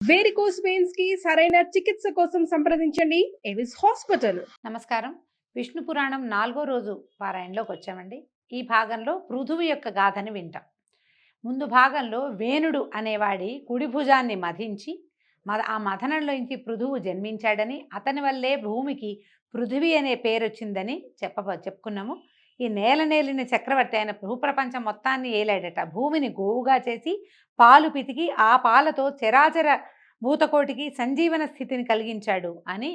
Varicose veins కి సరైన చికిత్స కోసం సంప్రదించండి ఎవిస్ హాస్పిటల్. నమస్కారం. విష్ణు పురాణం 4వ రోజు పారాయణలోకి వచ్చామండి. ఈ భాగంలో పృథువు యొక్క గాథని వింటాం. ముందు భాగంలో వేణుడు అనేవాడి కుడి భుజాన్ని మధించి ఆ మథనంలోంచి పృథువు జన్మించాడని, అతని వల్లే భూమికి పృథివీ అనే పేరు వచ్చిందని చెప్పుకున్నాము. ఈ నేలిన చక్రవర్తి ఆయన భూప్రపంచం మొత్తాన్ని ఏలాడట. భూమిని గోవుగా చేసి పాలు పితికి ఆ పాలతో చరాచర భూతకోటికి సంజీవన స్థితిని కలిగించాడు అని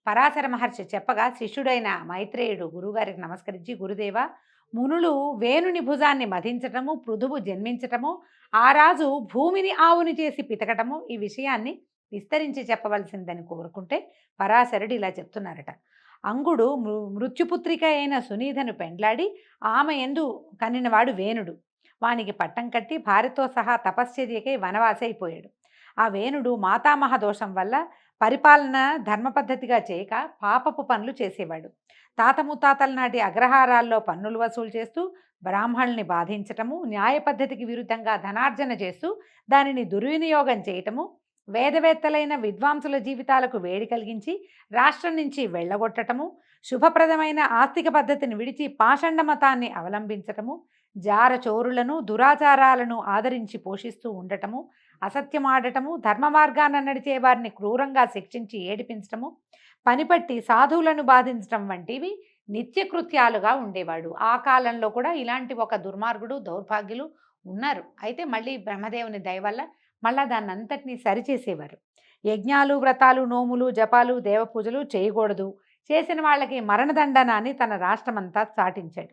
పరాశర మహర్షి చెప్పగా, శిష్యుడైన మైత్రేయుడు గురువుగారికి నమస్కరించి, గురుదేవ, మునులు వేణుని భుజాన్ని మధించటము, పృథువు జన్మించటము, ఆ రాజు భూమిని ఆవుని చేసి పితకటము, ఈ విషయాన్ని విస్తరించి చెప్పవలసిందని కోరుకుంటే పరాశరుడు ఇలా చెప్తున్నారట. అంగుడు మృత్యుపుత్రిక అయిన సునీధను పెండ్లాడి ఆమె ఎందు కనినవాడు వేణుడు. వానికి పట్టం కట్టి భార్యతో సహా తపశ్చర్యకై వనవాసైపోయాడు. ఆ వేణుడు మాతామహ దోషం వల్ల పరిపాలన ధర్మపద్ధతిగా చేయక పాపపు పనులు చేసేవాడు. తాత ముత్తాతల నాటి అగ్రహారాల్లో పన్నులు వసూలు చేస్తూ బ్రాహ్మణుల్ని బాధించటము, న్యాయ పద్ధతికి విరుద్ధంగా ధనార్జన చేస్తూ దానిని దుర్వినియోగం చేయటము, వేదవేత్తలైన విద్వాంసుల జీవితాలకు వేడి కలిగించి రాష్ట్రం నుంచి వెళ్ళగొట్టటము, శుభప్రదమైన ఆస్తిక పద్ధతిని విడిచి పాషండ మతాన్ని అవలంబించటము, జారచోరులను దురాచారాలను ఆదరించి పోషిస్తూ ఉండటము, అసత్యమాడటము, ధర్మ మార్గాన నడిచే వారిని క్రూరంగా శిక్షించి ఏడిపించటము, పనిపట్టి సాధువులను బాధించటం వంటివి నిత్యకృత్యాలుగా ఉండేవాడు. ఆ కాలంలో కూడా ఇలాంటి ఒక దుర్మార్గుడు దౌర్భాగ్యులు ఉన్నారు. అయితే మళ్ళీ బ్రహ్మదేవుని దయ వల్ల మళ్ళా దాన్ని అంతటినీ సరిచేసేవారు. యజ్ఞాలు, వ్రతాలు, నోములు, జపాలు, దేవపూజలు చేయకూడదు, చేసిన వాళ్ళకి మరణదండన అని తన రాష్ట్రమంతా చాటించాడు.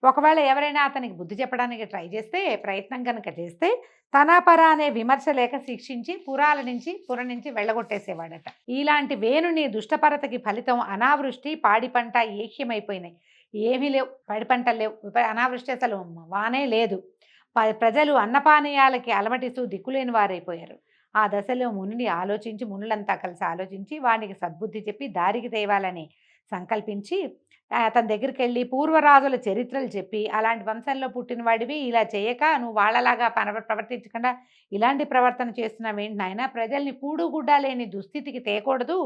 ఒకవేళ ఎవరైనా అతనికి బుద్ధి చెప్పడానికి ట్రై చేస్తే, ప్రయత్నం కనుక చేస్తే తనాపర అనే విమర్శ లేక శిక్షించి పుర నుంచి వెళ్ళగొట్టేసేవాడట. ఇలాంటి వేణుని దుష్టపరతకి ఫలితం అనావృష్టి, పాడి పంట ఏక్యమైపోయినాయి. ఏమీ లేవు, పాడి పంటలు లేవు, అనావృష్టి అసలు వానే లేదు. ప్రజలు అన్నపానీయాలకి అలమటిస్తూ దిక్కులేని వారైపోయారు. ఆ దశలో మునులంతా కలిసి ఆలోచించి వానికి సద్బుద్ధి చెప్పి దారికి తేవాలని సంకల్పించి అతని దగ్గరికి వెళ్ళి పూర్వరాజుల చరిత్రలు చెప్పి, అలాంటి వంశంలో పుట్టినవాడివి ఇలా చేయక నువ్వు వాళ్ళలాగా ప్రవర్తించకుండా ఇలాంటి ప్రవర్తన చేస్తున్నావేంటి నాయన, ప్రజల్ని కూడుగుడ్డా లేని దుస్థితికి తేకూడదు,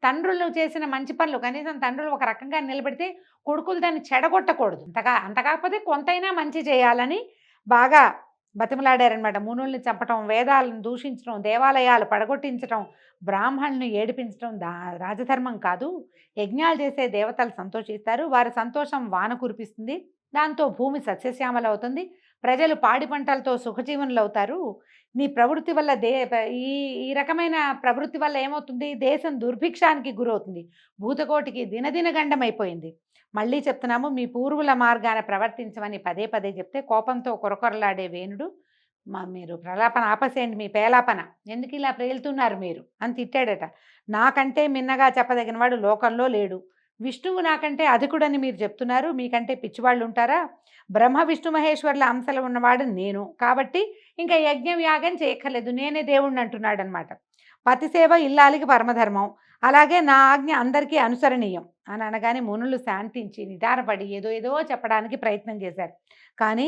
తండ్రులు చేసిన మంచి పనులు కనీసం తండ్రులు ఒక రకంగా నిలబెడితే కొడుకులు దాన్ని చెడగొట్టకూడదు, అంత కాకపోతే కొంతైనా మంచి చేయాలని బాగా బతిమలాడారనమాట. మునుల్ని చంపటం, వేదాలను దూషించడం, దేవాలయాలు పడగొట్టించడం, బ్రాహ్మణుని ఏడిపించడం రాజధర్మం కాదు. యజ్ఞాలు చేసే దేవతలు సంతోషిస్తారు, వారి సంతోషం వాన కురిపిస్తుంది, దాంతో భూమి సస్యశ్యామల అవుతుంది, ప్రజలు పాడి పంటలతో సుఖజీవనులు అవుతారు. నీ ప్రవృత్తి వల్ల ఈ రకమైన ప్రవృత్తి వల్ల ఏమవుతుంది, దేశం దుర్భిక్షానికి గురవుతుంది, భూతకోటికి దినదిన గండమైపోయింది. మళ్ళీ చెప్తున్నాము, మీ పూర్వుల మార్గాన ప్రవర్తించమని పదే పదే చెప్తే కోపంతో కొరకొరలాడే వేణుడు, మీరు ప్రలాపన ఆపసేయండి, మీ పేలాపన ఎందుకు ఇలా ప్రేలుతున్నారు మీరు అని తిట్టాడట. నాకంటే మిన్నగా చెప్పదగిన వాడు లోకంలో లేడు, విష్ణువు నాకంటే అధికుడని మీరు చెప్తున్నారు, మీకంటే పిచ్చివాళ్ళు ఉంటారా, బ్రహ్మ విష్ణు మహేశ్వర్ల అంశలు ఉన్నవాడు నేను, కాబట్టి ఇంకా యజ్ఞం యాగం చేయక్కర్లేదు, నేనే దేవుణ్ణి అంటున్నాడు అనమాట. పతిసేవ ఇల్లాలికి పరమధర్మం, అలాగే నా ఆజ్ఞ అందరికీ అనుసరణీయం అని అనగానే మునులు శాంతించి నిదానపడి ఏదో చెప్పడానికి ప్రయత్నం చేశారు. కానీ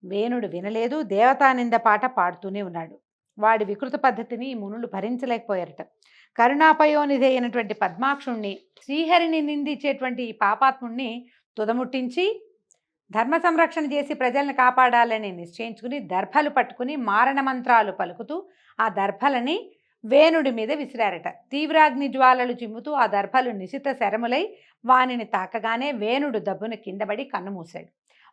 వేణుడు వినలేదు, దేవతానింద పాట పాడుతూనే ఉన్నాడు. వాడి వికృత పద్ధతిని మునులు భరించలేకపోయారట. కరుణాపయోనిధి అయినటువంటి పద్మాక్షుణ్ణి, శ్రీహరిని నిందించేటువంటి ఈ పాపాత్ముణ్ణి తుదముట్టించి ధర్మ సంరక్షణ చేసి ప్రజల్ని కాపాడాలని నిశ్చయించుకుని దర్భలు పట్టుకుని మారణ మంత్రాలు పలుకుతూ ఆ దర్భలని వేణుడి మీద విసిరారట. తీవ్రాగ్ని జ్వాలలు చిమ్ముతూ ఆ దర్భలు నిశిత శరములై వానిని తాకగానే వేణుడు దబ్బున కిందపడి కన్నుమూశాడు.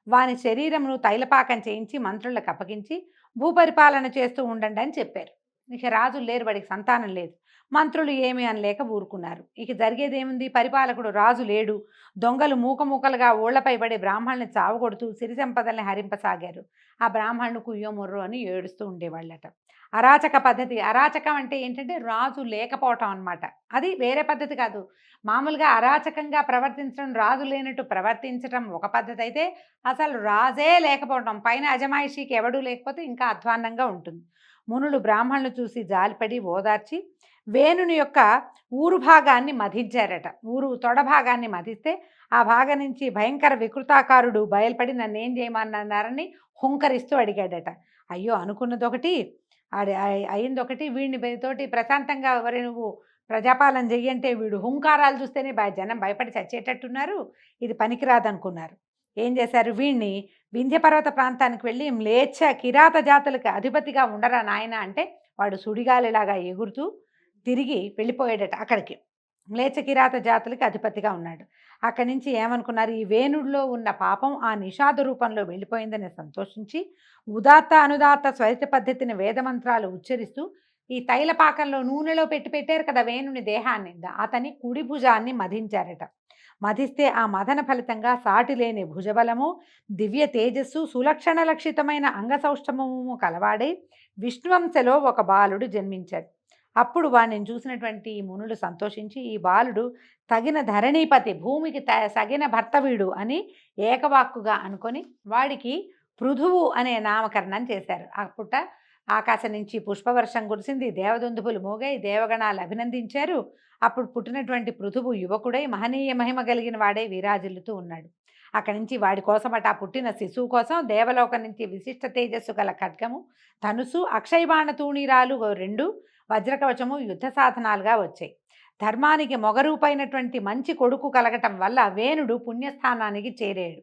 వాని శరీరమును తైలపాకం చేయించి మంత్రులకు అప్పగించి భూపరిపాలన చేస్తూ ఉండండి అని చెప్పారు. ఇక రాజులు లేరు, వాడికి సంతానం లేదు, మంత్రులు ఏమీ అనలేక ఊరుకున్నారు. ఇక జరిగేదేముంది, పరిపాలకుడు రాజు లేడు, దొంగలు మూకముక్కలుగా ఊళ్లపై పడి బ్రాహ్మణుల్ని చావగొడుతూ సిరి సంపదల్ని హరింపసాగారు. ఆ బ్రాహ్మణుడు కుయ్యో మొర్రో అని ఏడుస్తూ ఉండేవాళ్ళట. అరాచక పద్ధతి, అరాచకం అంటే ఏంటంటే రాజు లేకపోవటం అనమాట. అది వేరే పద్ధతి కాదు. మామూలుగా అరాచకంగా ప్రవర్తించడం, రాజు లేనట్టు ప్రవర్తించడం ఒక పద్ధతి అయితే, అసలు రాజే లేకపోవడం, పైన అజమాయిషీకి ఎవడూ లేకపోతే ఇంకా అధ్వాన్నంగా ఉంటుంది. మునులు బ్రాహ్మణులు చూసి జాలిపడి ఓదార్చి వేణుని యొక్క ఊరు భాగాన్ని మధించారట. ఊరు తొడ భాగాన్ని మధిస్తే ఆ భాగం నుంచి భయంకర వికృతాకారుడు బయలుపడి నన్ను ఏం చేయమన్నారని హుంకరిస్తూ అడిగాడట. అయ్యో అనుకున్నదొకటి, అయింది ఒకటి, వీడిని తోటి ప్రశాంతంగా ఎవరి నువ్వు ప్రజాపాలన చెయ్యంటే వీడు హుంకారాలు చూస్తేనే జనం భయపడి చచ్చేటట్టున్నారు, ఇది పనికిరాదనుకున్నారు. ఏం చేశారు, వీడిని వింధ్యపర్వత ప్రాంతానికి వెళ్ళి మ్లేచ్ఛ కిరాత జాతులకు అధిపతిగా ఉండరా నాయన అంటే వాడు సుడిగాలిలాగా ఎగురుతూ తిరిగి వెళ్ళిపోయాడట అక్కడికి. మ్లేచ్ఛ కిరాత జాతులకి అధిపతిగా ఉన్నాడు. అక్కడి నుంచి ఏమనుకున్నారు, ఈ వేణుడిలో ఉన్న పాపం ఆ నిషాద రూపంలో వెళ్ళిపోయిందని సంతోషించి ఉదాత్త అనుదాత్త స్వరిత పద్ధతిని వేదమంత్రాలు ఉచ్చరిస్తూ ఈ తైలపాకంలో నూనెలో పెట్టారు కదా వేణుని దేహాన్ని, అతని కుడి భుజాన్ని మధించారట. మధిస్తే ఆ మదన ఫలితంగా సాటి లేని భుజబలము, దివ్య తేజస్సు, సులక్షణ లక్షితమైన అంగసౌష్ఠమము కలవాడై విష్ణువంశలో ఒక బాలుడు జన్మించాడు. అప్పుడు వాడిని చూసినటువంటి మునులు సంతోషించి ఈ బాలుడు తగిన ధరణీపతి, భూమికి తగిన భర్త వీడు అని ఏకవాక్కుగా అనుకొని వాడికి పృథువు అనే నామకరణం చేశారు. అప్పుట ఆకాశం నుంచి పుష్పవర్షం కురిసింది, దేవదుందుపులు మోగాయి, దేవగణాలు అభినందించారు. అప్పుడు పుట్టినటువంటి పృథువు యువకుడై మహనీయ మహిమ కలిగిన వాడై విరాజిల్లుతూ ఉన్నాడు. అక్కడి నుంచి వాడి కోసమట పుట్టిన శిశువు కోసం దేవలోకం నుంచి విశిష్ట తేజస్సు గల ఖడ్గము, ధనుసు, అక్షయబాణ తూణీరాలు 2, వజ్రకవచము యుద్ధ సాధనాలుగా వచ్చాయి. ధర్మానికి మొగరూపైనటువంటి మంచి కొడుకు కలగటం వల్ల వేణుడు పుణ్యస్థానానికి చేరాడు.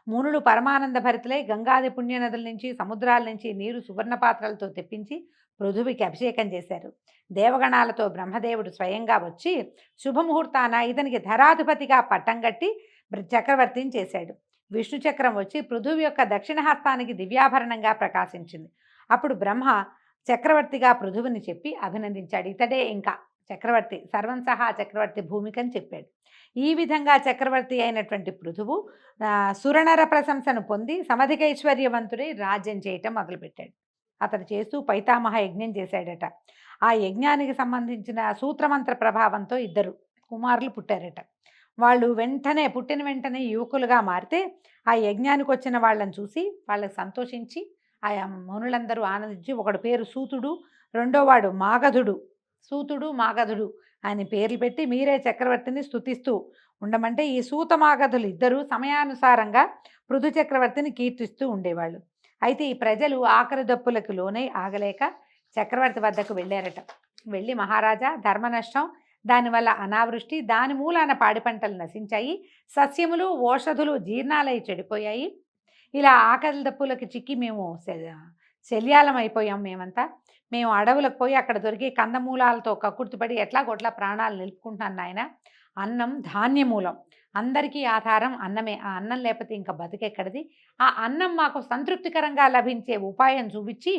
మునులు పరమానంద భరితులై గంగాది పుణ్యనదుల నుంచి సముద్రాల నుంచి నీరు సువర్ణ పాత్రలతో తెప్పించి పృథువికి అభిషేకం చేశారు. దేవగణాలతో బ్రహ్మదేవుడు స్వయంగా వచ్చి శుభముహూర్తాన ఇతనికి ధరాధిపతిగా పట్టం కట్టి చక్రవర్తిని చేశాడు. విష్ణు చక్రం వచ్చి పృథువి యొక్క దక్షిణ హస్తానికి దివ్యాభరణంగా ప్రకాశించింది. అప్పుడు బ్రహ్మ చక్రవర్తిగా పృథువుని చెప్పి అభినందించాడు. ఇతడే ఇంకా చక్రవర్తి, సర్వం సహా చక్రవర్తి భూమికని చెప్పాడు. ఈ విధంగా చక్రవర్తి అయినటువంటి పృథువు సురనర ప్రశంసను పొంది సమధికైశ్వర్యవంతుడై రాజ్యం చేయటం మొదలుపెట్టాడు. అతను చేస్తూ పైతామహ యజ్ఞం చేశాడట. ఆ యజ్ఞానికి సంబంధించిన సూత్రమంత్ర ప్రభావంతో 2 కుమారులు పుట్టారట. వాళ్ళు పుట్టిన వెంటనే యువకులుగా మారితే ఆ యజ్ఞానికి వచ్చిన వాళ్ళని చూసి వాళ్ళకి సంతోషించి ఆయా మునులందరూ ఆనందించి ఒకడు పేరు సూతుడు, రెండోవాడు మాగధుడు, సూతుడు మాగధుడు అని పేర్లు పెట్టి మీరే చక్రవర్తిని స్తుతిస్తూ ఉండమంటే ఈ సూత మాగధులు 2 సమయానుసారంగా పృథు చక్రవర్తిని కీర్తిస్తూ ఉండేవాళ్ళు. అయితే ఈ ప్రజలు ఆఖరి దప్పులకు లోనై ఆగలేక చక్రవర్తి వద్దకు వెళ్ళారట. వెళ్ళి మహారాజా, ధర్మ నష్టం, దానివల్ల అనావృష్టి, దాని మూలాన పాడి పంటలు నశించాయి, సస్యములు ఓషధులు జీర్ణాలై చెడిపోయాయి, ఇలా ఆకలి దప్పులకి చిక్కి మేము శల్యాలం అయిపోయాం. మేము అడవులకు పోయి అక్కడ దొరికే కందమూలాలతో కక్కుర్తిపడి ఎట్లాగొట్లా ప్రాణాలు నిలుపుకుంటున్నాను నాయన. అన్నం ధాన్యమూలం, అందరికీ ఆధారం అన్నమే. ఆ అన్నం లేకపోతే ఇంకా బతికెక్కడిది? ఆ అన్నం మాకు సంతృప్తికరంగా లభించే ఉపాయం చూపించి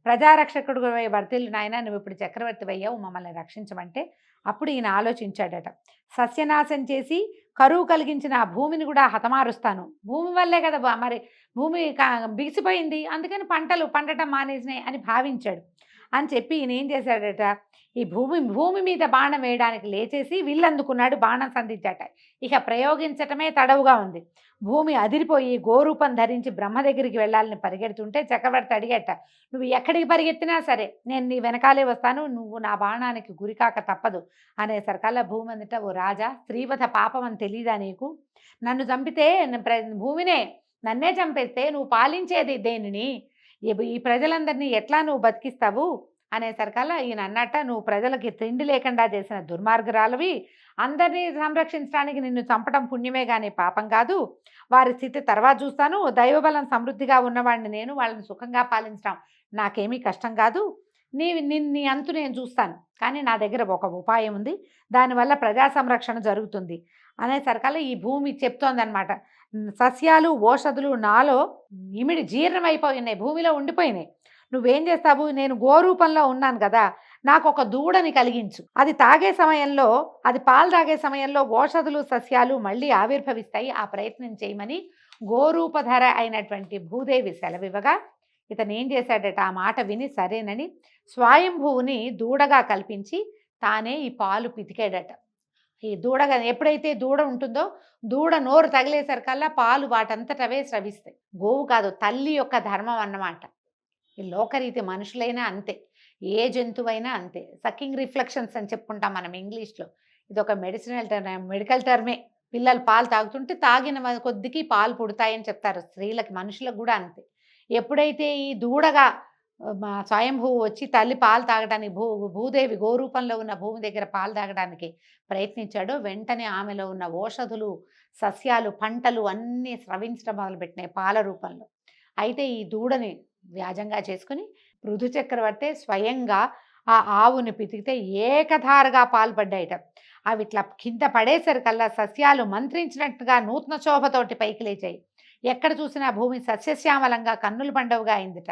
ప్రజారక్షకుడు వర్తిల్లు నాయన, నువ్వు ఇప్పుడు చక్రవర్తి అయ్యావు, మమ్మల్ని రక్షించమంటే అప్పుడు ఈయన ఆలోచించాడట. సస్యనాశం చేసి కరువు కలిగించిన ఆ భూమిని కూడా హతమారుస్తాను. భూమి వల్లే కదా మరి భూమి బిగిసిపోయింది, అందుకని పంటలు పండటం మానేసినాయి అని భావించాడు. అని చెప్పి ఈయన ఏం చేశాడట, ఈ భూమి మీద బాణం వేయడానికి లేచేసి విల్లందుకున్నాడు, బాణం సంధించాట. ఇక ప్రయోగించటమే తడవుగా ఉంది. భూమి అదిరిపోయి గోరూపం ధరించి బ్రహ్మ దగ్గరికి వెళ్ళాలని పరిగెడుతుంటే చక్రవర్తి అడిగట, నువ్వు ఎక్కడికి పరిగెత్తినా సరే నేను నీ వెనకాలే వస్తాను, నువ్వు నా బాణానికి గురికాక తప్పదు అనేసరికల్లా భూమి అందుట, ఓ రాజా, స్త్రీవధ పాపం అని తెలీదా నీకు? నన్ను చంపితే భూమినే, నన్నే చంపేస్తే నువ్వు పాలించేది దేనిని? ఈ ప్రజలందరినీ ఎట్లా నువ్వు బతికిస్తావు అనేసరికల్లా ఈయన అన్నట్ట, నువ్వు ప్రజలకి తిండి లేకుండా చేసిన దుర్మార్గురాలవి, అందరినీ సంరక్షించడానికి నిన్ను చంపడం పుణ్యమే కానీ పాపం కాదు. వారి స్థితి తర్వాత చూస్తాను. దైవబలం సమృద్ధిగా ఉన్నవాడిని నేను, వాళ్ళని సుఖంగా పాలించడం నాకేమీ కష్టం కాదు. నీ అంతు నేను చూస్తాను, కానీ నా దగ్గర ఒక ఉపాయం ఉంది, దానివల్ల ప్రజా సంరక్షణ జరుగుతుంది అనేసరికల్లా ఈ భూమి చెప్తోందనమాట. సస్యాలు ఓషధులు నాలో ఇమిడి జీర్ణమైపోయినాయి, భూమిలో ఉండిపోయినాయి. నువ్వేం చేస్తావు? నేను గోరూపంలో ఉన్నాను కదా, నాకు ఒక దూడని కలిగించు. అది పాలు తాగే సమయంలో ఓషధులు సస్యాలు మళ్ళీ ఆవిర్భవిస్తాయి, ఆ ప్రయత్నం చేయమని గోరూపధర అయినటువంటి భూదేవి సెలవివ్వగా ఇతను ఏం చేశాడట, ఆ మాట విని సరేనని స్వయంభువుని దూడగా కల్పించి తానే ఈ పాలు పితికాడట. ఈ దూడగా ఎప్పుడైతే దూడ ఉంటుందో దూడ నోరు తగిలేసరికల్లా పాలు వాటంతటవే స్రవిస్తాయి. గోవు కాదు, తల్లి యొక్క ధర్మం అన్నమాట. ఈ లోకరీతి మనుషులైనా అంతే, ఏ జంతువైనా అంతే. సకింగ్ రిఫ్లెక్షన్స్ అని చెప్పుకుంటాం మనం ఇంగ్లీష్లో. ఇది ఒక మెడికల్ టర్మే. పిల్లలు పాలు తాగుతుంటే తాగిన కొద్దికి పాలు పుడతాయని చెప్తారు. స్త్రీలకి, మనుషులకు కూడా అంతే. ఎప్పుడైతే ఈ దూడగా మా స్వయంభువు వచ్చి తల్లి పాలు తాగడానికి భూదేవి గోరూపంలో ఉన్న భూమి దగ్గర పాలు తాగడానికి ప్రయత్నించాడో వెంటనే ఆమెలో ఉన్న ఓషధులు, సస్యాలు, పంటలు అన్నీ స్రవించడం మొదలుపెట్టినాయి పాల రూపంలో. అయితే ఈ దూడని వ్యాజంగా చేసుకుని పృథు చక్రవర్తి స్వయంగా ఆ ఆవుని పితికితే ఏకధారగా పాల్పడ్డాయిట. అవి ఇట్లా కింద పడేసరికల్లా సస్యాలు మంత్రించినట్టుగా నూతన శోభతోటి పైకి లేచాయి. ఎక్కడ చూసినా భూమి సస్యశ్యామలంగా కన్నుల పండువగా అయిందిట.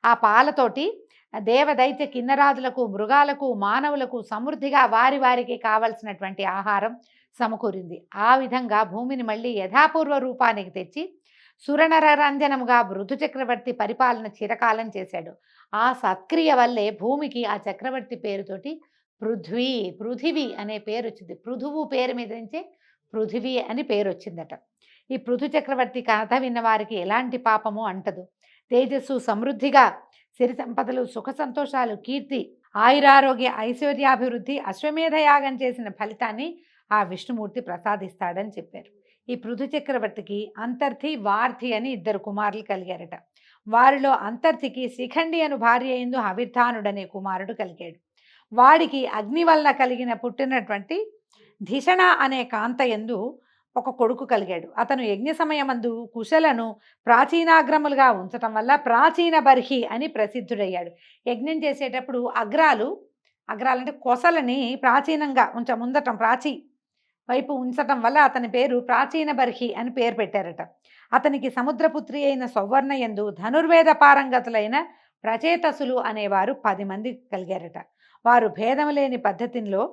ఆ పాలతోటి దేవదైత్య కిన్నరాజులకు, మృగాలకు, మానవులకు సమృద్ధిగా వారి వారికి కావలసినటువంటి ఆహారం సమకూరింది. ఆ విధంగా భూమిని మళ్ళీ యథాపూర్వ రూపానికి తెచ్చి సురనరరంజనముగా పృథు చక్రవర్తి పరిపాలన చిరకాలం చేశాడు. ఆ సత్క్రియ వల్లే భూమికి ఆ చక్రవర్తి పేరుతోటి పృథివీ అనే పేరు వచ్చింది. పృథువు పేరు మీద నుంచే పృథివీ అని పేరు వచ్చిందట. ఈ పృథు చక్రవర్తి కథ విన్న వారికి ఎలాంటి పాపము అంటదు. తేజస్సు, సమృద్ధిగా, సిరి సంపదలు, సుఖ సంతోషాలు, కీర్తి, ఆయురారోగ్య, ఐశ్వర్యాభివృద్ధి, అశ్వమేధ యాగం చేసిన ఫలితాన్ని ఆ విష్ణుమూర్తి ప్రసాదిస్తాడని చెప్పారు. ఈ పృథు చక్రవర్తికి అంతర్థి, వార్థి అని 2 కుమారులు కలిగారట. వారిలో అంతర్థికి శిఖండి అను భార్య యందు హవిర్ధానుడనే కుమారుడు కలిగాడు. వాడికి అగ్ని వలన పుట్టినటువంటి ధిషణ అనే కాంత యందు ఒక కొడుకు కలిగాడు. అతను యజ్ఞ సమయమందు కుశలను ప్రాచీనాగ్రములుగా ఉంచటం వల్ల ప్రాచీన బర్హి అని ప్రసిద్ధుడయ్యాడు. యజ్ఞం చేసేటప్పుడు అగ్రాలంటే కొసలని ప్రాచీనంగా ముందటం ప్రాచీ వైపు ఉంచటం వల్ల అతని పేరు ప్రాచీన బర్హి అని పేరు పెట్టారట. అతనికి సముద్రపుత్రి అయిన సౌవర్ణ యందు ధనుర్వేద పారంగతులైన ప్రచేతసులు అనేవారు 10 మంది కలిగారట. వారు భేదం లేని పద్ధతిలో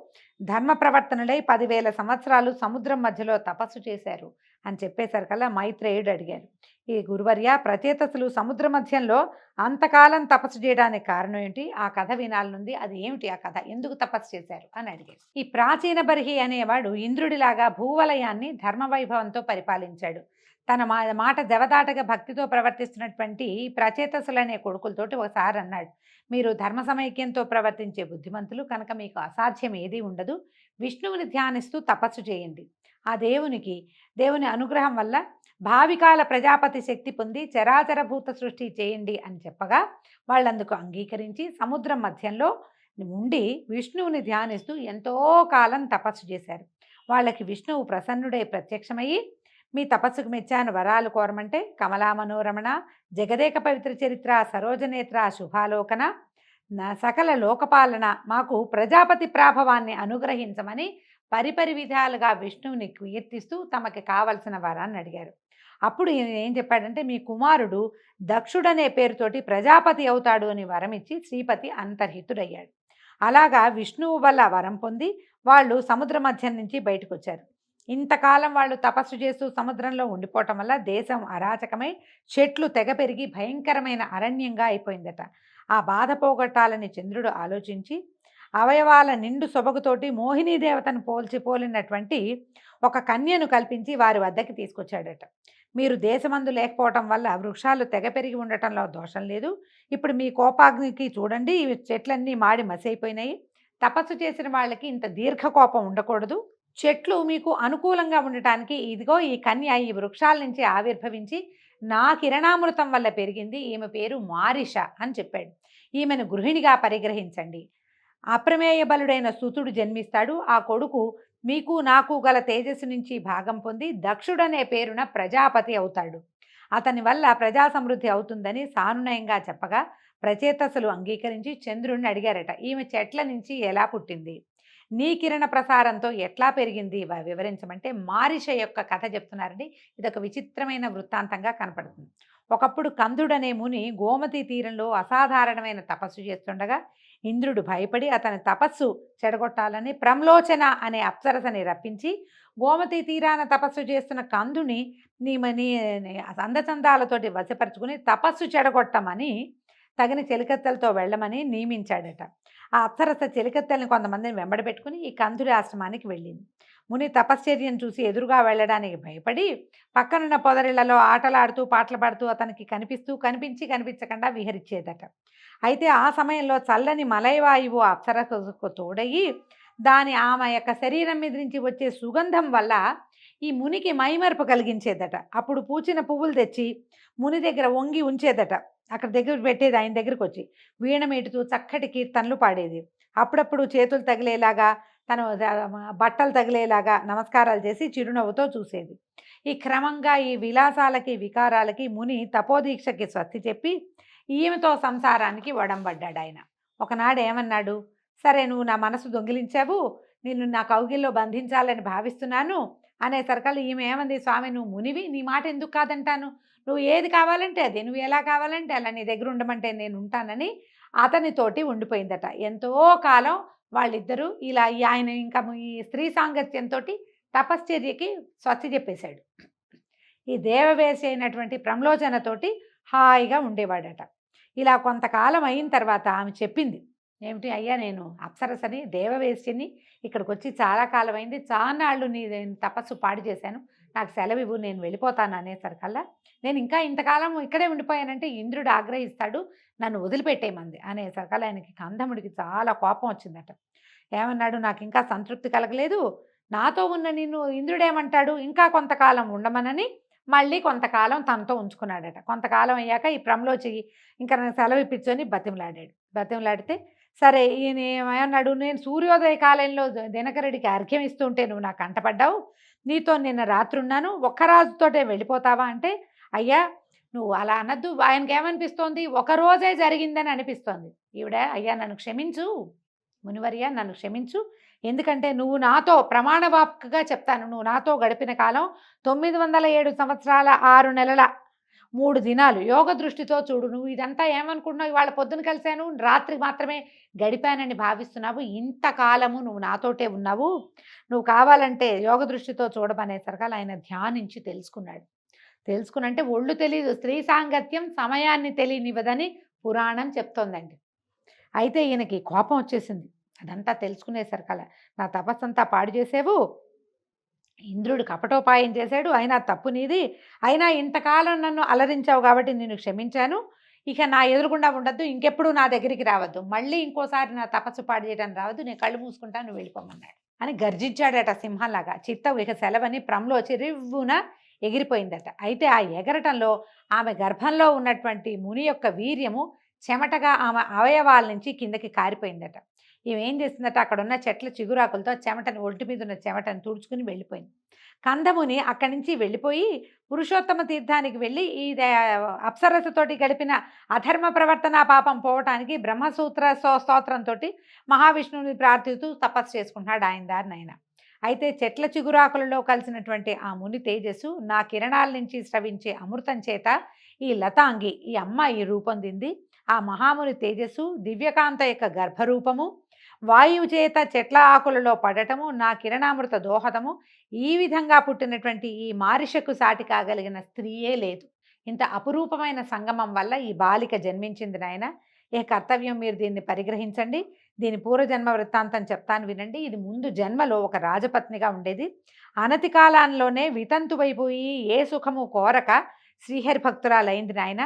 ధర్మ ప్రవర్తనలై 10,000 సంవత్సరాలు సముద్రం మధ్యలో తపస్సు చేశారు అని చెప్పేసరికల్లా మైత్రేయుడు అడిగారు, ఈ గురువర్య, ప్రచేతసులు సముద్ర మధ్యంలో అంతకాలం తపస్సు చేయడానికి కారణం ఏంటి? ఆ కథ వినాలనుంది, అది ఏమిటి ఆ కథ, ఎందుకు తపస్సు చేశారు అని అడిగారు. ఈ ప్రాచీన బర్హి అనేవాడు ఇంద్రుడిలాగా భూవలయాన్ని ధర్మవైభవంతో పరిపాలించాడు. తన మాట జవదాటగా భక్తితో ప్రవర్తిస్తున్నటువంటి ప్రచేతసులనే కొడుకులతోటి ఒకసారి అన్నాడు, మీరు ధర్మ సమైక్యంతో ప్రవర్తించే బుద్ధిమంతులు కనుక మీకు అసాధ్యం ఏదీ ఉండదు. విష్ణువుని ధ్యానిస్తూ తపస్సు చేయండి. ఆ దేవుని అనుగ్రహం వల్ల భావికాల ప్రజాపతి శక్తి పొంది చరాచరభూత సృష్టి చేయండి అని చెప్పగా వాళ్ళందుకు అంగీకరించి సముద్రం మధ్యంలో ఉండి విష్ణువుని ధ్యానిస్తూ ఎంతో కాలం తపస్సు చేశారు. వాళ్ళకి విష్ణువు ప్రసన్నుడై ప్రత్యక్షమయ్యి, మీ తపస్సుకు మెచ్చాను, వరాలు కోరమంటే కమలా మనోరమణ, జగదేక పవిత్ర చరిత్ర, సరోజనేత్ర, శుభాలోకన, సకల లోకపాలన, మాకు ప్రజాపతి ప్రాభవాన్ని అనుగ్రహించమని పరిపరి విధాలుగా విష్ణువుని కీర్తిస్తూ తమకి కావలసిన వరాన్ని అడిగారు. అప్పుడు ఏం చెప్పాడంటే, మీ కుమారుడు దక్షుడనే పేరుతోటి ప్రజాపతి అవుతాడు అని వరమిచ్చి శ్రీపతి అంతర్హితుడయ్యాడు. అలాగా విష్ణువు వల్ల వరం పొంది వాళ్ళు సముద్ర మధ్యం నుంచి బయటకు వచ్చారు. ఇంతకాలం వాళ్ళు తపస్సు చేస్తూ సముద్రంలో ఉండిపోవటం వల్ల దేశం అరాచకమై చెట్లు తెగ పెరిగి భయంకరమైన అరణ్యంగా అయిపోయిందట. ఆ బాధ పోగొట్టాలని చంద్రుడు ఆలోచించి అవయవాల నిండు సొబగుతోటి మోహినీ దేవతను పోలినటువంటి ఒక కన్యను కల్పించి వారి వద్దకి తీసుకొచ్చాడట. మీరు దేశమందు లేకపోవటం వల్ల వృక్షాలు తెగ పెరిగి ఉండటంలో దోషం లేదు. ఇప్పుడు మీ కోపాగ్నికి చూడండి, ఈ చెట్లన్నీ మాడి మసైపోయినాయి. తపస్సు చేసిన వాళ్ళకి ఇంత దీర్ఘ కోపం ఉండకూడదు. చెట్లు మీకు అనుకూలంగా ఉండటానికి ఇదిగో ఈ కన్య ఈ వృక్షాల నుంచి ఆవిర్భవించి నా కిరణామృతం వల్ల పెరిగింది. ఈమె పేరు మారిష అని చెప్పాడు. ఈమెను గృహిణిగా పరిగ్రహించండి. అప్రమేయ బలుడైన సుతుడు జన్మిస్తాడు. ఆ కొడుకు మీకు నాకు గల తేజస్సు నుంచి భాగం పొంది దక్షుడనే పేరున ప్రజాపతి అవుతాడు. అతని వల్ల ప్రజా సమృద్ధి అవుతుందని సానునయంగా చెప్పగా ప్రచేతసులు అంగీకరించి చంద్రుడిని అడిగారట, ఈమె చెట్ల నుంచి ఎలా పుట్టింది, నీ కిరణ ప్రసారంతో ఎట్లా పెరిగింది వివరించమంటే మారిష యొక్క కథ చెప్తున్నారండి. ఇదొక విచిత్రమైన వృత్తాంతంగా కనపడుతుంది. ఒకప్పుడు కందుడనే ముని గోమతి తీరంలో అసాధారణమైన తపస్సు చేస్తుండగా ఇంద్రుడు భయపడి అతని తపస్సు చెడగొట్టాలని ప్రమ్లోచన అనే అప్సరసని రప్పించి గోమతి తీరాన తపస్సు చేస్తున్న కందుని నీ అందచందాలతోటి వశపరుచుకుని తపస్సు చెడగొట్టమని తగిన చెలికత్తెలతో వెళ్ళమని నియమించాడట. ఆ అప్సరస చెలికత్తెల్ని కొంతమందిని వెంబడి పెట్టుకుని ఈ కందుడి ఆశ్రమానికి వెళ్ళింది. ముని తపశ్చర్యను చూసి ఎదురుగా వెళ్ళడానికి భయపడి పక్కనున్న పొదరిళ్లలో ఆటలాడుతూ పాటలు పాడుతూ అతనికి కనిపించకుండా విహరించేదట. అయితే ఆ సమయంలో చల్లని మలయవాయువు అప్సరసకు తోడయి ఆమె యొక్క శరీరం మీద నుంచి వచ్చే సుగంధం వల్ల ఈ మునికి మైమర్పు కలిగించేదట. అప్పుడు పూచిన పువ్వులు తెచ్చి ముని దగ్గర వంగి ఉంచేదట. అక్కడ దగ్గర పెట్టేది ఆయన దగ్గరికి వచ్చి వీణ మీటుతూ చక్కటి కీర్తనలు పాడేది. అప్పుడప్పుడు చేతులు తగిలేలాగా తను బట్టలు తగిలేలాగా నమస్కారాలు చేసి చిరునవ్వుతో చూసేది. ఈ క్రమంగా ఈ విలాసాలకి వికారాలకి ముని తపోదీక్షకి స్వస్తి చెప్పి ఈమెతో సంసారానికి ఒడంబడ్డాడు. ఒకనాడు ఏమన్నాడు, సరే నువ్వు నా మనసు దొంగిలించావు, నిన్ను నా కౌగిల్లో బంధించాలని భావిస్తున్నాను అనేసరికల్లా ఈమె ఏమంది, స్వామి నువ్వు మునివి, నీ మాట ఎందుకు కాదంటాను, నువ్వు ఏది కావాలంటే అది, నువ్వు ఎలా కావాలంటే అలా, నీ దగ్గర ఉండమంటే నేను ఉంటానని అతనితోటి ఉండిపోయిందట. ఎంతో కాలం వాళ్ళిద్దరూ ఇలా ఆయన ఇంకా ఈ స్త్రీ సాంగత్యంతో తపశ్చర్యకి స్వస్తి చెప్పేశాడు. ఈ దేవవేశి అయినటువంటి ప్రమ్లోచనతోటి హాయిగా ఉండేవాడట. ఇలా కొంతకాలం అయిన తర్వాత ఆమె చెప్పింది, ఏమిటి అయ్యా, నేను అప్సరసని దేవవేశ్యని, ఇక్కడికి వచ్చి చాలా కాలం అయింది, చాలాళ్ళు నీ తపస్సు పాడు చేశాను, నాకు సెలవు ఇవ్వు, నేను వెళ్ళిపోతాను అనేసరికల్లా, నేను ఇంకా ఇంతకాలం ఇక్కడే ఉండిపోయానంటే ఇంద్రుడు ఆగ్రహిస్తాడు, నన్ను వదిలిపెట్టేయమంది అనేసరికల్లా ఆయనకి కందముడికి చాలా కోపం వచ్చిందట. ఏమన్నాడు, నాకు ఇంకా సంతృప్తి కలగలేదు, నాతో ఉన్న నిన్ను ఇంద్రుడేమంటాడు, ఇంకా కొంతకాలం ఉండమనని మళ్ళీ కొంతకాలం తనతో ఉంచుకున్నాడట. కొంతకాలం అయ్యాక ఈ ప్రమ్లోచి ఇంకా నాకు సెలవు ఇప్పించని బతిమలాడితే సరే ఈయన ఏమన్నాడు, నేను సూర్యోదయ కాలంలో దినకరుడికి అర్ఘ్యం ఇస్తుంటే నువ్వు నాకు అంటపడ్డావు, నీతో నిన్న రాత్రి ఉన్నాను, ఒక్కరాజుతోటే వెళ్ళిపోతావా అంటే, అయ్యా నువ్వు అలా అనద్దు, ఆయనకి ఏమనిపిస్తోంది, ఒకరోజే జరిగిందని అనిపిస్తోంది. ఈవిడ, అయ్యా నన్ను క్షమించు మునివర్య, నన్ను క్షమించు, ఎందుకంటే నువ్వు నాతో ప్రమాణవాక్గా చెప్తాను, నువ్వు నాతో గడిపిన కాలం 907 సంవత్సరాల 6 నెలల 3 దినాలు యోగ దృష్టితో చూడు. నువ్వు ఇదంతా ఏమనుకుంటున్నావు, ఇవాళ పొద్దున కలిశాను, రాత్రి మాత్రమే గడిపానని భావిస్తున్నావు, ఇంతకాలము నువ్వు నాతోటే ఉన్నావు, నువ్వు కావాలంటే యోగ దృష్టితో చూడమనేసరికల్ ఆయన ధ్యానించి తెలుసుకున్నంటే ఒళ్ళు తెలీదు, స్త్రీ సాంగత్యం సమయాన్ని తెలియనివ్వదని పురాణం చెప్తోందండి. అయితే ఈయనకి కోపం వచ్చేసింది, అదంతా తెలుసుకునేసరికల్లా, నా తపస్సంతా పాడు చేసేవు, ఇంద్రుడు కపటోపాయం చేశాడు, అయినా తప్పు నీది, అయినా ఇంతకాలం నన్ను అలరించావు కాబట్టి నేను క్షమించాను, ఇక నా ఎదురుగుండా ఉండద్దు, ఇంకెప్పుడు నా దగ్గరికి రావద్దు, మళ్ళీ ఇంకోసారి నా తపస్సు పాడు చేయడానికి రావద్దు, నేను కళ్ళు మూసుకుంటాను, నువ్వు వెళ్ళిపోమన్నాడు అని గర్జించాడట సింహంలాగా. చిత్తం ఇక సెలవని ప్రమ్లోచి రివ్వున ఎగిరిపోయిందట. అయితే ఆ ఎగరటంలో ఆమె గర్భంలో ఉన్నటువంటి ముని యొక్క వీర్యము చెమటగా ఆమె అవయవాల నుంచి కిందకి కారిపోయిందట. ఈమె ఏం చేసిందట, అక్కడ ఉన్న చెట్ల చిగురాకులతో చెమటని, ఒంటి మీద ఉన్న చెమటని తుడుచుకుని వెళ్ళిపోయింది. కందముని అక్కడి నుంచి వెళ్ళిపోయి పురుషోత్తమ తీర్థానికి వెళ్ళి ఈ అప్సరసతోటి గడిపిన అధర్మ ప్రవర్తన పాపం పోవటానికి బ్రహ్మసూత్ర స్తోత్రంతో మహావిష్ణువుని ప్రార్థిస్తూ తపస్సు చేసుకుంటున్నాడు ఆయన దారిని ఆయన. అయితే చెట్ల చిగురాకులలో కలిసినటువంటి ఆ ముని తేజస్సు నా కిరణాల నుంచి స్రవించే అమృతం చేత ఈ లతాంగి, ఈ అమ్మాయి రూపొందింది. ఆ మహాముని తేజస్సు దివ్యకాంత యొక్క గర్భరూపము, వాయువు చేత చెట్ల ఆకులలో పడటము, నా కిరణామృత దోహదము, ఈ విధంగా పుట్టినటువంటి ఈ మారిషకు సాటి కాగలిగిన స్త్రీయే లేదు. ఇంత అపురూపమైన సంగమం వల్ల ఈ బాలిక జన్మించింది నాయన. ఏ కర్తవ్యం మీరు దీన్ని పరిగ్రహించండి, దీని పూర్వజన్మ వృత్తాంతం చెప్తాను వినండి. ఇది ముందు జన్మలో ఒక రాజపత్నిగా ఉండేది. అనతి కాలంలోనే వితంతువైపోయి ఏ సుఖము కోరక శ్రీహరి భక్తురాలైంది నాయన.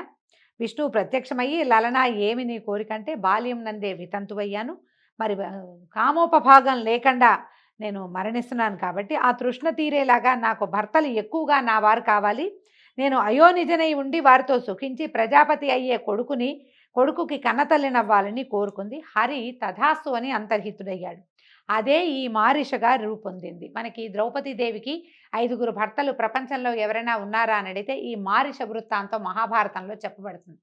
విష్ణువు ప్రత్యక్షమయ్యి, లలనా ఏమి నీ కోరికంటే, బాల్యం నందే వితంతువయ్యాను, మరి కామోపభాగం లేకుండా నేను మరణిస్తున్నాను కాబట్టి ఆ తృష్ణ తీరేలాగా నాకు భర్తలు ఎక్కువగా నా వారు కావాలి, నేను అయోనిజనై ఉండి వారితో సుఖించి ప్రజాపతి అయ్యే కొడుకుకి కన్నతల్లినవ్వాలని కోరుకుంది. హరి తథాస్తు అని అంతర్హితుడయ్యాడు. అదే ఈ మారిషగా రూపొందింది. మనకి ద్రౌపదీదేవికి 5గురు భర్తలు ప్రపంచంలో ఎవరైనా ఉన్నారా అని అడిగితే ఈ మారిష వృత్తాంతం మహాభారతంలో చెప్పబడుతుంది.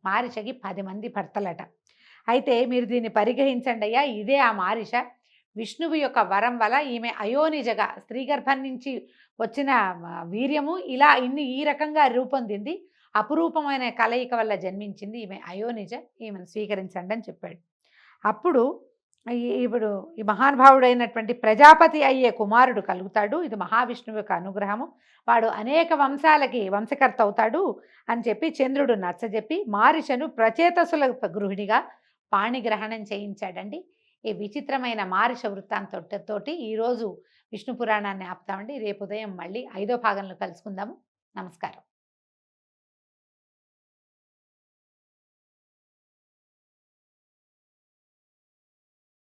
మారిషకి 10 మంది భర్తలట. అయితే మీరు దీన్ని పరిగ్రహించండి అయ్యా, ఇదే ఆ మారిష. విష్ణువు యొక్క వరం వల్ల ఈమె అయోనిజగా, స్త్రీ గర్భం నుంచి వచ్చిన వీర్యము ఇలా ఈ రకంగా రూపొందింది. అపురూపమైన కలయిక వల్ల జన్మించింది ఈమె అయోనిజ, ఈమెను స్వీకరించండి అని చెప్పాడు. అప్పుడు ఇప్పుడు ఈ మహానుభావుడైనటువంటి ప్రజాపతి అయ్యే కుమారుడు కలుగుతాడు. ఇది మహావిష్ణువు యొక్క అనుగ్రహము. వాడు అనేక వంశాలకి వంశకర్త అవుతాడు అని చెప్పి చంద్రుడు నచ్చజెప్పి మారిషను ప్రచేతసుల గృహిణిగా పాణిగ్రహణం చేయించాడండి. ఈ విచిత్రమైన మారిష వృత్తాంతోటి ఈరోజు విష్ణు పురాణాన్ని ఆపుతామండి. రేపు ఉదయం మళ్ళీ 5వ భాగంలో కలుసుకుందాము. నమస్కారం.